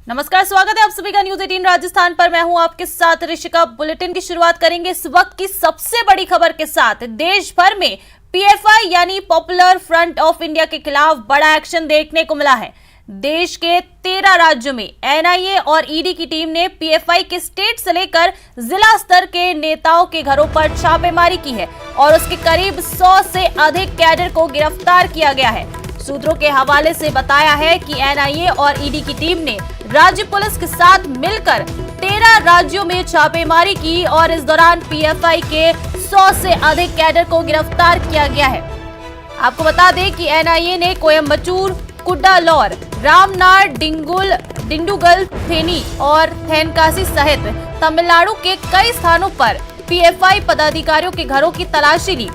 नमस्कार, स्वागत है आप सभी का न्यूज 18 राजस्थान पर। मैं हूं आपके साथ ऋषिका। बुलेटिन की शुरुआत करेंगे इस वक्त की सबसे बड़ी खबर के साथ। देश भर में पीएफआई यानी पॉपुलर फ्रंट ऑफ इंडिया के खिलाफ बड़ा एक्शन देखने को मिला है। देश के 13 राज्यों में एनआईए और ईडी की टीम ने पीएफआई के स्टेट से लेकर जिला स्तर के नेताओं के घरों पर छापेमारी की है और उसके करीब 100 से अधिक कैडर को गिरफ्तार किया गया है। सूत्रों के हवाले से बताया है कि एनआईए और ईडी की टीम ने राज्य पुलिस के साथ मिलकर 13 राज्यों में छापेमारी की और इस दौरान पीएफआई के 100 से अधिक कैडर को गिरफ्तार किया गया है। आपको बता दें कि एनआईए ने कोयम्बटूर, कुड्डालोर, रामनाड, डिंडुगल, थेनी और थेनकासी सहित तमिलनाडु के कई स्थानों पर पीएफआई पदाधिकारियों के घरों की तलाशी ली।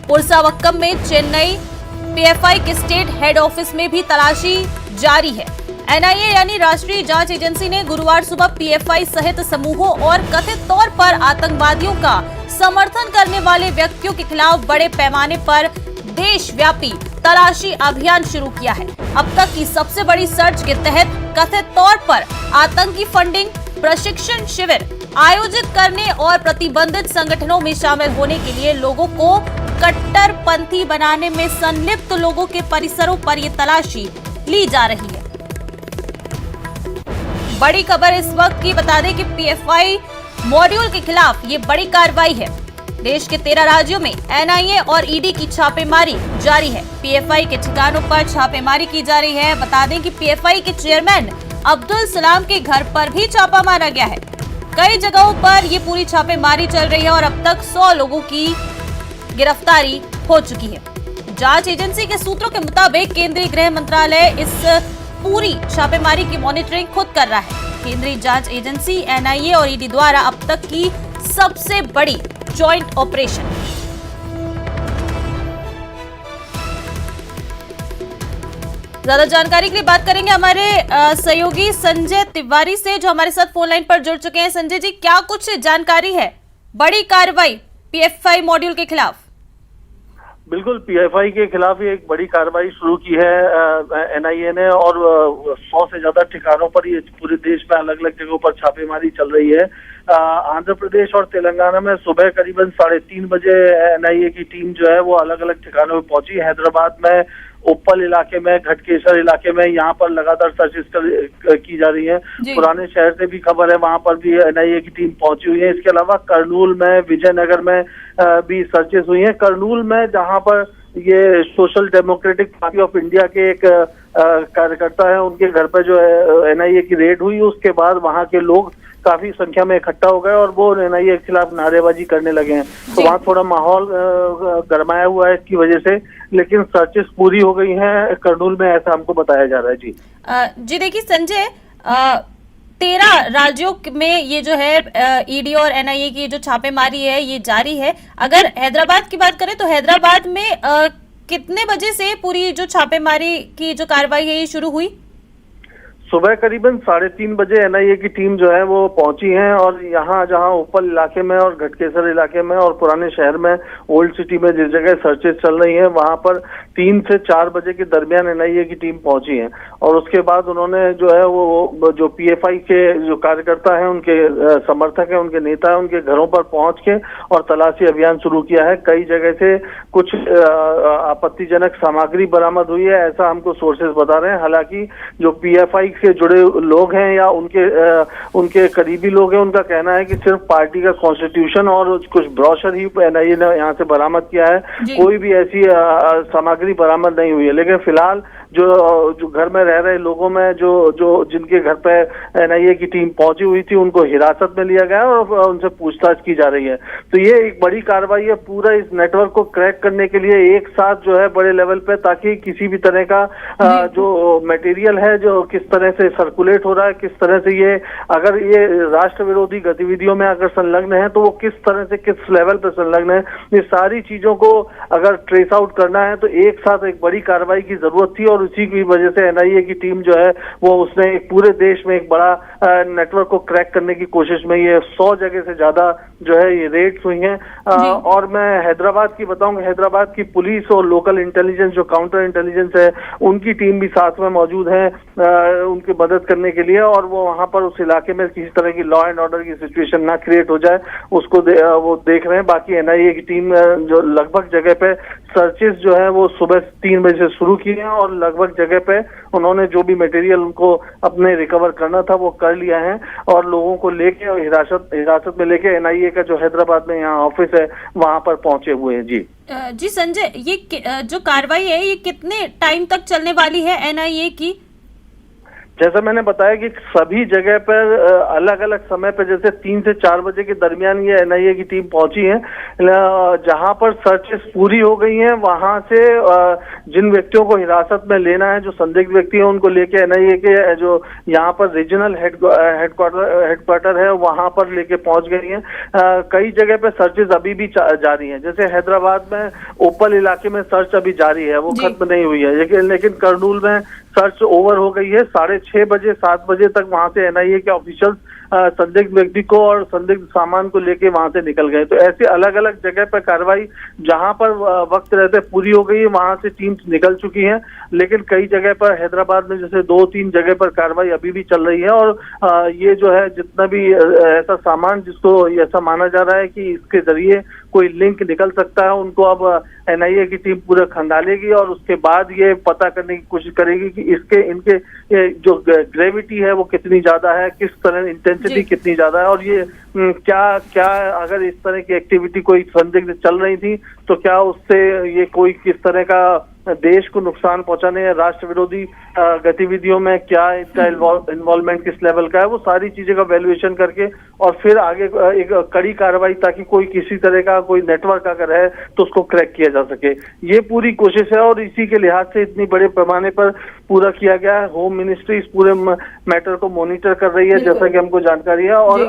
पुरसावक्कम में चेन्नई पीएफआई के स्टेट हेड ऑफिस में भी तलाशी जारी है। एनआईए यानी राष्ट्रीय जांच एजेंसी ने गुरुवार सुबह पीएफआई सहित समूहों और कथित तौर पर आतंकवादियों का समर्थन करने वाले व्यक्तियों के खिलाफ बड़े पैमाने पर देशव्यापी तलाशी अभियान शुरू किया है। अब तक की सबसे बड़ी सर्च के तहत कथित तौर पर आतंकी फंडिंग, प्रशिक्षण शिविर आयोजित करने और प्रतिबंधित संगठनों में शामिल होने के लिए लोगों को कट्टरपंथी बनाने में संलिप्त लोगों के परिसरों पर ये तलाशी ली जा रही है। बड़ी खबर इस वक्त की बता दें कि पीएफआई मॉड्यूल के खिलाफ ये बड़ी कार्रवाई है। देश के 13 राज्यों में एनआईए और ईडी की छापेमारी जारी है। पीएफआई के ठिकानों पर छापेमारी की जा रही है। बता दें कि पीएफआई के चेयरमैन अब्दुल सलाम के घर पर भी छापा मारा गया है। कई जगहों पर ये पूरी छापेमारी चल रही है और अब तक 100 लोगों की गिरफ्तारी हो चुकी है। जांच एजेंसी के सूत्रों के मुताबिक केंद्रीय गृह मंत्रालय इस पूरी छापेमारी की मॉनिटरिंग खुद कर रहा है। केंद्रीय जांच एजेंसी एनआईए और ईडी द्वारा अब तक की सबसे बड़ी जॉइंट ऑपरेशन। ज्यादा जानकारी के लिए बात करेंगे हमारे सहयोगी संजय तिवारी से, जो हमारे साथ फोन लाइन पर जुड़ चुके हैं। संजय जी, क्या कुछ जानकारी है? बड़ी कार्रवाई पीएफआई मॉड्यूल के खिलाफ। बिल्कुल, पीएफआई के खिलाफ ये एक बड़ी कार्रवाई शुरू की है एनआईए ने और 100 से ज्यादा ठिकानों पर ये पूरे देश में अलग अलग जगहों पर छापेमारी चल रही है। आंध्र प्रदेश और तेलंगाना में सुबह करीबन 3:30 बजे एनआईए की टीम जो है वो अलग अलग ठिकानों पर पहुंची। हैदराबाद में उप्पल इलाके में, घटकेसर इलाके में, यहाँ पर लगातार सर्चेस की जा रही है। पुराने शहर से भी खबर है, वहां पर भी एनआईए की टीम पहुंची हुई है। इसके अलावा करनूल में, विजयनगर में भी सर्चेस हुई है। करनूल में जहां पर ये social democratic party of India के एक कार्यकर्ता है, उनके घर पर जो है एनआईए की रेड हुई, उसके बाद वहां के लोग काफी संख्या में इकट्ठा हो गए और वो एनआईए के खिलाफ नारेबाजी करने लगे हैं। तो वहाँ थोड़ा माहौल गरमाया हुआ है इसकी वजह से, लेकिन सर्चेस पूरी हो गई हैं करनूल में, ऐसा हमको बताया जा रहा है। जी देखिए संजय, 13 राज्यों में ये जो है ईडी और एनआईए की जो छापेमारी है ये जारी है। अगर हैदराबाद की बात करें तो हैदराबाद में कितने बजे से पूरी जो छापेमारी की जो कार्रवाई है ये शुरू हुई? सुबह करीबन 3:30 बजे एनआईए की टीम जो है वो पहुंची है और यहाँ जहाँ उप्पल इलाके में और घटकेसर इलाके में और पुराने शहर में, ओल्ड सिटी में जिस जगह सर्चेस चल रही है, वहां पर 3 से 4 बजे के दरमियान एनआईए की टीम पहुंची है। और उसके बाद उन्होंने जो है वो जो पीएफआई के जो कार्यकर्ता है, उनके समर्थक है, उनके नेता है, उनके घरों पर पहुंच के और तलाशी अभियान शुरू किया है। कई जगह से कुछ आपत्तिजनक सामग्री बरामद हुई है, ऐसा हमको सोर्सेज बता रहे हैं। हालांकि जो पीएफआई से जुड़े लोग हैं या उनके करीबी लोग हैं, उनका कहना है कि सिर्फ पार्टी का कॉन्स्टिट्यूशन और कुछ ब्रोशर ही एनआईए ने यहाँ से बरामद किया है। कोई भी ऐसी सामग्री बरामद नहीं हुई है। लेकिन फिलहाल जो घर में रह रहे लोगों में जो जिनके घर पे एनआईए की टीम पहुंची हुई थी, उनको हिरासत में लिया गया और उनसे पूछताछ की जा रही है। तो ये एक बड़ी कार्रवाई है पूरा इस नेटवर्क को क्रैक करने के लिए एक साथ जो है बड़े लेवल पे, ताकि किसी भी तरह का जो मटेरियल है जो किस तरह से सर्कुलेट हो रहा है, किस तरह से ये अगर ये राष्ट्र विरोधी गतिविधियों में अगर संलग्न है तो वो किस तरह से किस लेवल पे संलग्न है, ये सारी चीजों को अगर ट्रेस आउट करना है तो एक एक साथ एक बड़ी कार्रवाई की जरूरत थी और उसी की वजह से एनआईए की टीम जो है वो उसने एक पूरे देश में एक बड़ा नेटवर्क को क्रैक करने की कोशिश में ये 100 जगह से ज्यादा जो है ये रेड्स हुई हैं। और मैं हैदराबाद की बताऊंगा, हैदराबाद की पुलिस और लोकल इंटेलिजेंस जो काउंटर इंटेलिजेंस है उनकी टीम भी साथ में मौजूद है उनकी मदद करने के लिए, और वो वहां पर उस इलाके में किसी तरह की लॉ एंड ऑर्डर की सिचुएशन ना क्रिएट हो जाए उसको वो देख रहे हैं। बाकी एनआईए की टीम जो लगभग जगह पे सर्चेस जो है वो सुबह 3 बजे से शुरू किए हैं और लगभग जगह पे उन्होंने जो भी मटेरियल उनको अपने रिकवर करना था वो कर लिया है और लोगों को लेके हिरासत में लेके एनआईए का जो हैदराबाद में यहाँ ऑफिस है वहां पर पहुंचे हुए हैं। जी संजय, ये जो कार्रवाई है ये कितने टाइम तक चलने वाली है एनआईए की? जैसा मैंने बताया कि सभी जगह पर अलग अलग समय पर जैसे 3 से 4 बजे के दरमियान ये एनआईए की टीम पहुंची है। जहां पर सर्चेस पूरी हो गई हैं वहां से जिन व्यक्तियों को हिरासत में लेना है, जो संदिग्ध व्यक्ति हैं, उनको लेके एनआईए के जो यहाँ पर रीजनल हेडक्वार्टर है वहां पर लेके पहुंच गई हैं। कई जगह पे सर्चेस अभी भी जारी हैं। जैसे हैदराबाद में ओपल इलाके में सर्च अभी जारी है, वो खत्म नहीं हुई है, लेकिन करनूल में सर्च ओवर हो गई है। 6:30 बजे 7 बजे तक वहां से एनआईए के ऑफिशियल्स संदिग्ध व्यक्ति को और संदिग्ध सामान को लेके वहां से निकल गए। तो ऐसे अलग अलग जगह पर कार्रवाई जहां पर वक्त रहते पूरी हो गई है वहां से टीम्स निकल चुकी हैं, लेकिन कई जगह पर हैदराबाद में जैसे 2-3 जगह पर कार्रवाई अभी भी चल रही है। और ये जो है जितना भी ऐसा सामान जिसको ऐसा माना जा रहा है कि इसके जरिए कोई लिंक निकल सकता है, उनको अब एनआईए की टीम पूरा खंगालेगी और उसके बाद ये पता करने की कोशिश करेगी कि इनके जो ग्रेविटी है वो कितनी ज्यादा है, किस तरह इंटेंसिटी कितनी ज्यादा है, और ये क्या अगर इस तरह की एक्टिविटी कोई संदिग्ध चल रही थी तो क्या उससे ये कोई किस तरह का देश को नुकसान पहुंचाने या राष्ट्र विरोधी गतिविधियों में क्या इसका इन्वॉल्वमेंट किस लेवल का है, वो सारी चीजें का वैल्यूएशन करके और फिर आगे एक कड़ी कार्रवाई ताकि कोई किसी तरह का कोई नेटवर्क अगर है तो उसको क्रैक किया जा सके, ये पूरी कोशिश है। और इसी के लिहाज से इतनी बड़े पैमाने पर पूरा किया गया है। होम मिनिस्ट्री इस पूरे मैटर को मॉनिटर कर रही है जैसा कि हमको जानकारी है, और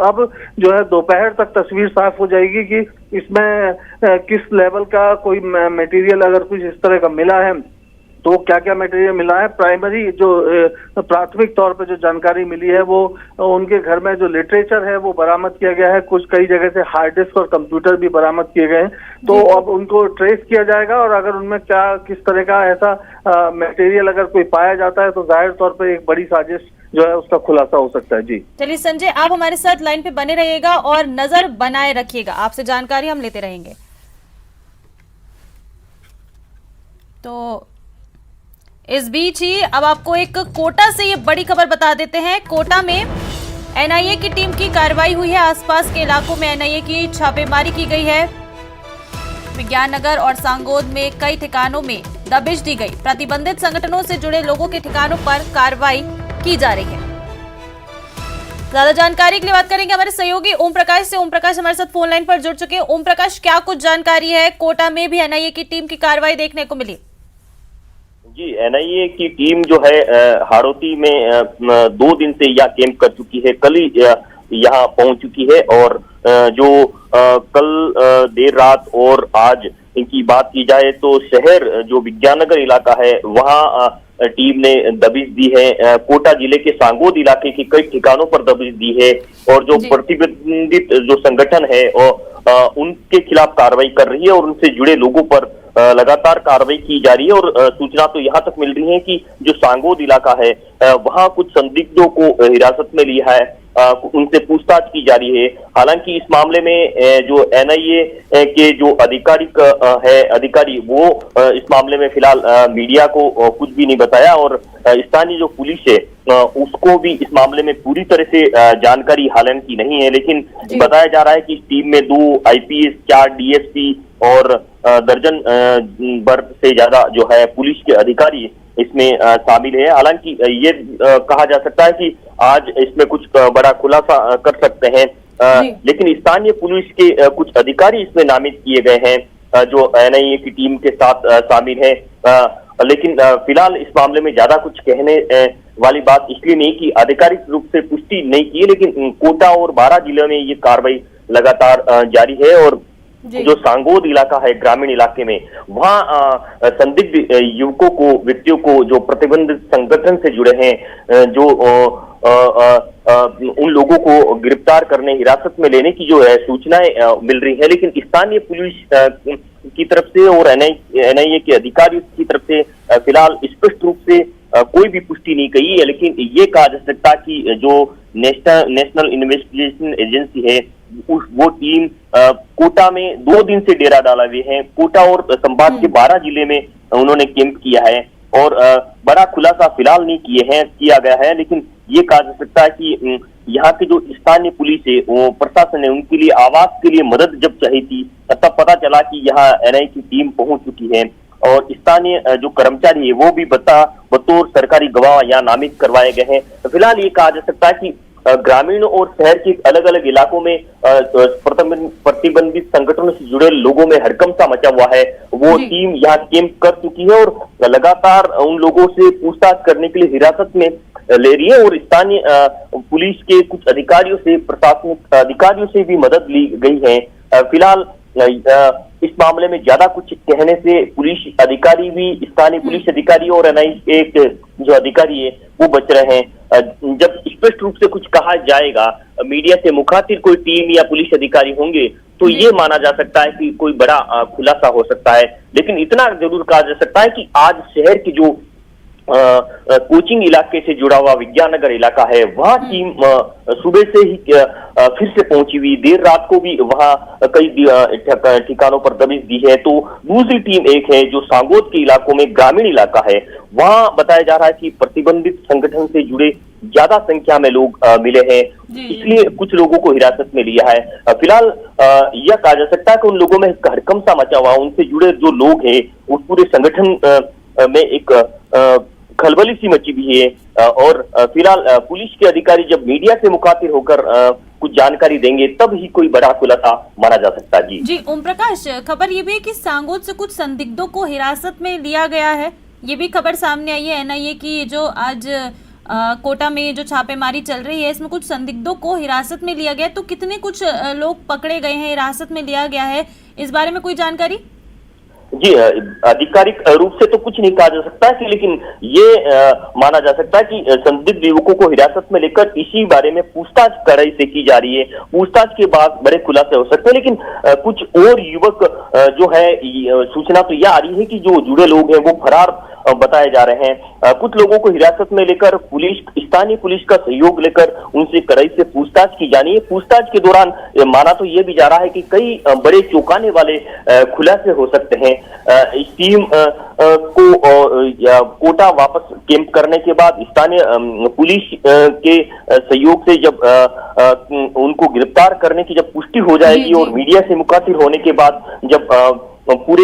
अब जो है दोपहर तक तस्वीर साफ हो जाएगी कि इसमें किस लेवल का कोई मटेरियल अगर कुछ इस तरह का मिला है तो क्या क्या मटेरियल मिला है। प्राइमरी जो प्राथमिक तौर पर जो जानकारी मिली है वो उनके घर में जो लिटरेचर है वो बरामद किया गया है, कुछ कई जगह से हार्ड डिस्क और कंप्यूटर भी बरामद किए गए हैं। तो अब उनको ट्रेस किया जाएगा और अगर उनमें क्या किस तरह का ऐसा मटेरियल अगर कोई पाया जाता है तो जाहिर तौर पर एक बड़ी साजिश जो है उसका खुलासा हो सकता है। जी चलिए संजय, आप हमारे साथ लाइन पे बने रहिएगा और नजर बनाए रखिएगा, आपसे जानकारी हम लेते रहेंगे। तो इस बीच ही अब आपको एक कोटा से ये बड़ी खबर बता देते हैं। कोटा में एनआईए की टीम की कार्रवाई हुई है। आसपास के इलाकों में एनआईए की छापेमारी की गई है। विज्ञान नगर और सांगोद में कई ठिकानों में दबिश दी गई। प्रतिबंधित संगठनों से जुड़े लोगों के ठिकानों पर कार्रवाई की जा रही है। ज्यादा जानकारी के लिए बात करेंगे हमारे सहयोगी ओम प्रकाश से। ओम प्रकाश हमारे साथ फोन लाइन पर जुड़ चुके हैं। ओम प्रकाश, क्या कुछ जानकारी है? कोटा में भी एनआईए की टीम की कार्रवाई देखने को मिली। जी, एनआईए की टीम जो है हाड़ौती में 2 दिन से यहाँ कैंप कर चुकी है। कल ही यहाँ पहुंच चुकी है और जो कल देर रात और आज इनकी बात की जाए तो शहर जो विज्ञाननगर इलाका है वहाँ टीम ने दबिश दी है। कोटा जिले के सांगोद इलाके के कई ठिकानों पर दबिश दी है और जो प्रतिबंधित जो संगठन है उनके खिलाफ कार्रवाई कर रही है और उनसे जुड़े लोगों पर लगातार कार्रवाई की जा रही है। और सूचना तो यहाँ तक मिल रही है कि जो सांगोद इलाका है वहाँ कुछ संदिग्धों को हिरासत में लिया है, उनसे पूछताछ की जा रही है। हालांकि इस मामले में जो एनआईए के जो अधिकारी वो इस मामले में फिलहाल मीडिया को कुछ भी नहीं बताया और स्थानीय जो पुलिस है उसको भी इस मामले में पूरी तरह से जानकारी हालांकि नहीं है। लेकिन बताया जा रहा है कि इस टीम में 2 आईपीएस, 4 डीएसपी और दर्जन भर से ज्यादा जो है पुलिस के अधिकारी इसमें शामिल है। हालांकि ये कहा जा सकता है कि आज इसमें कुछ बड़ा खुलासा कर सकते हैं, लेकिन स्थानीय पुलिस के कुछ अधिकारी इसमें नामित किए गए हैं जो एनआईए की टीम के साथ शामिल है। लेकिन फिलहाल इस मामले में ज्यादा कुछ कहने वाली बात इसलिए नहीं कि आधिकारिक रूप से पुष्टि नहीं की है, लेकिन कोटा और 12 जिलों में ये कार्रवाई लगातार जारी है और जो सांगोद इलाका है ग्रामीण इलाके में, वहाँ संदिग्ध युवकों को, व्यक्तियों को जो प्रतिबंधित संगठन से जुड़े हैं, जो उन लोगों को गिरफ्तार करने, हिरासत में लेने की जो है सूचनाएं मिल रही है, लेकिन स्थानीय पुलिस की तरफ से और एनआईए के अधिकारियों की तरफ से फिलहाल स्पष्ट रूप से कोई भी पुष्टि नहीं की है। लेकिन ये कहा जा सकता कि जो नेशनल इन्वेस्टिगेशन एजेंसी है, वो टीम कोटा में 2 दिन से डेरा डाला हुए हैं। कोटा और संभाग के 12 जिले में उन्होंने कैंप किया है और बड़ा खुलासा फिलहाल नहीं किया गया है। लेकिन ये कहा जा सकता है कि यहाँ के जो स्थानीय पुलिस है, वो प्रशासन है, उनके लिए आवास के लिए मदद जब चाहिए थी, तब पता चला कि यहाँ एनआईए की टीम पहुंच चुकी है और स्थानीय जो कर्मचारी है वो भी बतौर सरकारी गवाह यहाँ नामित करवाए गए हैं। तो फिलहाल ये कहा जा सकता है कि ग्रामीण और शहर के अलग अलग इलाकों में प्रतिबंधित संगठनों से जुड़े लोगों में हड़कंप सा मचा हुआ है। वो टीम यहाँ कैंप कर चुकी है और लगातार उन लोगों से पूछताछ करने के लिए हिरासत में ले रही है और स्थानीय पुलिस के कुछ अधिकारियों से, प्रशासनिक अधिकारियों से भी मदद ली गई है। फिलहाल इस मामले में ज्यादा कुछ कहने से पुलिस अधिकारी भी, स्थानीय पुलिस अधिकारी और एनआईए के जो अधिकारी है वो बच रहे हैं। जब स्पष्ट रूप से कुछ कहा जाएगा, मीडिया से मुखातिब कोई टीम या पुलिस अधिकारी होंगे, तो ये माना जा सकता है कि कोई बड़ा खुलासा हो सकता है। लेकिन इतना जरूर कहा जा सकता है कि आज शहर की जो कोचिंग इलाके से जुड़ा हुआ विज्ञाननगर इलाका है, वहाँ टीम सुबह से ही फिर से पहुंची हुई, देर रात को भी वहाँ कई ठिकानों पर दबिश दी है। तो दूसरी टीम एक है जो सांगोद के इलाकों में ग्रामीण इलाका है, वहाँ बताया जा रहा है कि प्रतिबंधित संगठन से जुड़े ज्यादा संख्या में लोग मिले हैं, इसलिए कुछ लोगों को हिरासत में लिया है। फिलहाल यह कहा जा सकता है कि उन लोगों में हड़कंप सा मचा हुआ, उनसे जुड़े जो लोग हैं उस पूरे संगठन में एक खलबली सी मची भी है और फिलहाल पुलिस के अधिकारी जब मीडिया से मुखातिब होकर कुछ जानकारी देंगे तब ही कोई बड़ा खुलासा माना जा सकता है। जी ओम प्रकाश, खबर ये भी है कि सांगोद से कुछ संदिग्धों को हिरासत में लिया गया है, ये भी खबर सामने आई है एनआईए की। जो आज कोटा में जो छापेमारी चल रही है, इसमें कुछ संदिग्धों को हिरासत में लिया गया, तो कितने कुछ लोग पकड़े गए हैं, हिरासत में लिया गया है, इस बारे में कोई जानकारी? जी, आधिकारिक रूप से तो कुछ नहीं कहा जा सकता है, लेकिन ये माना जा सकता है कि संदिग्ध युवकों को हिरासत में लेकर इसी बारे में पूछताछ कड़ाई से की जा रही है। पूछताछ के बाद बड़े खुलासे हो सकते हैं, लेकिन कुछ और युवक जो है, सूचना तो यह आ रही है कि जो जुड़े लोग हैं वो फरार बताए जा रहे हैं। कुछ लोगों को हिरासत में लेकर स्थानीय पुलिस का सहयोग लेकर उनसे कड़ाई से पूछताछ की जानी है। पूछताछ के दौरान माना तो यह भी जा रहा है कि कई बड़े चौंकाने वाले खुलासे हो सकते हैं। इस टीम को कोटा वापस कैंप करने के बाद स्थानीय पुलिस के सहयोग से जब उनको गिरफ्तार करने की जब पुष्टि हो जाएगी और मीडिया से मुखातिब होने के बाद जब पूरे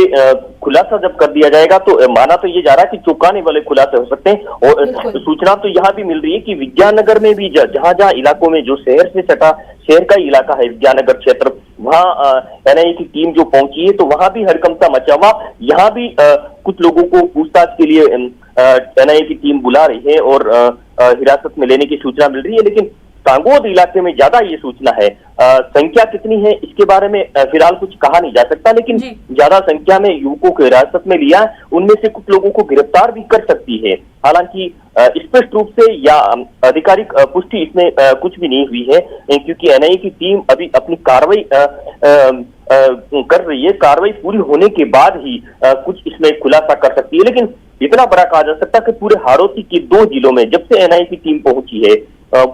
खुलासा जब कर दिया जाएगा, तो माना तो ये जा रहा है कि चौंकाने वाले खुलासे हो सकते हैं। और सूचना तो यहाँ भी मिल रही है कि विज्ञाननगर में भी जहां जहां इलाकों में जो शहर से सटा शहर का इलाका है विज्ञाननगर क्षेत्र, वहाँ एनआईए की टीम जो पहुंची है तो वहां भी हड़कंप मचा हुआ। यहाँ भी कुछ लोगों को पूछताछ के लिए एनआईए की टीम बुला रही है और हिरासत में लेने की सूचना मिल रही है। लेकिन सांगोद इलाके में ज्यादा ये सूचना है। संख्या कितनी है इसके बारे में फिलहाल कुछ कहा नहीं जा सकता, लेकिन ज्यादा संख्या में युवकों को हिरासत में लिया, उनमें से कुछ लोगों को गिरफ्तार भी कर सकती है। हालांकि स्पष्ट रूप से या आधिकारिक पुष्टि इसमें कुछ भी नहीं हुई है, क्योंकि एनआईए की टीम अभी अपनी कार्रवाई कर रही है। कार्रवाई पूरी होने के बाद ही कुछ इसमें खुलासा कर सकती है। लेकिन इतना बड़ा कहा जा सकता है कि पूरे हाड़ौती के 2 जिलों में जब से एनआईए की टीम पहुंची है,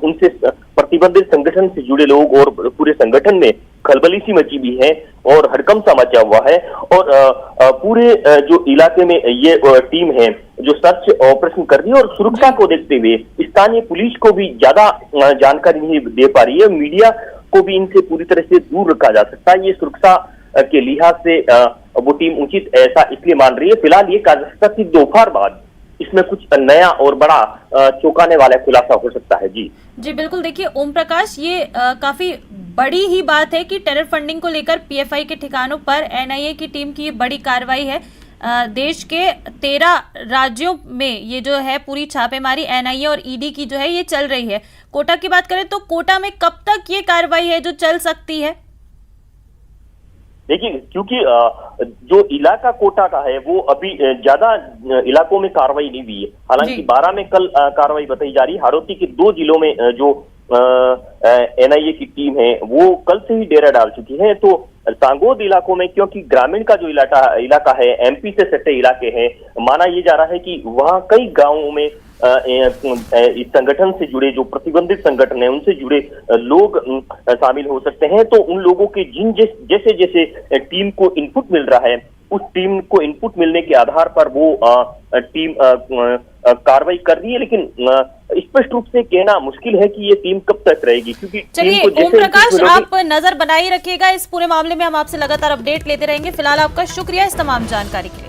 उनसे प्रतिबंधित संगठन से जुड़े लोग और पूरे संगठन में खलबली सी मची भी है और हड़कंप सा मचा हुआ है। और पूरे जो इलाके में ये टीम है जो सर्च ऑपरेशन कर रही है और सुरक्षा को देखते हुए स्थानीय पुलिस को भी ज्यादा जानकारी नहीं दे पा रही है। मीडिया को भी इनसे पूरी तरह से दूर रखा जा सकता है। ये सुरक्षा के लिहाज से वो टीम उचित ऐसा इसलिए मान रही है। फिलहाल ये कहा जा सकता है कि दोपहर बाद इसमें कुछ नया और बड़ा चौंकाने वाला खुलासा हो सकता है। जी बिल्कुल। देखिए ओम प्रकाश, ये काफी बड़ी ही बात है कि टेरर फंडिंग को लेकर पीएफआई के ठिकानों पर एनआईए की टीम की ये बड़ी कार्रवाई है। देश के 13 राज्यों में ये जो है पूरी छापेमारी एनआईए और ईडी की जो है ये चल रही है। कोटा की बात करें तो कोटा में कब तक ये कार्रवाई है जो चल सकती है? देखिए, क्योंकि जो इलाका कोटा का है वो अभी ज्यादा इलाकों में कार्रवाई नहीं हुई है। हालांकि 12 में कल कार्रवाई बताई जा रही है। हाड़ौती के 2 जिलों में जो एनआईए की टीम है वो कल से ही डेरा डाल चुकी है। तो सांगोद इलाकों में, क्योंकि ग्रामीण का जो इलाका है एमपी से सटे इलाके हैं, माना यह जा रहा है कि वहां कई गांवों में इस संगठन से जुड़े जो प्रतिबंधित संगठन है उनसे जुड़े लोग शामिल हो सकते हैं। तो उन लोगों के जैसे जैसे टीम को इनपुट मिल रहा है, उस टीम को इनपुट मिलने के आधार पर वो टीम कार्रवाई कर रही है। लेकिन स्पष्ट रूप से कहना मुश्किल है कि ये टीम कब तक रहेगी, क्योंकि चलिए ओम प्रकाश, आप नजर बनाए रखिएगा इस पूरे मामले में, हम आपसे लगातार अपडेट लेते रहेंगे। फिलहाल आपका शुक्रिया इस तमाम जानकारी के लिए।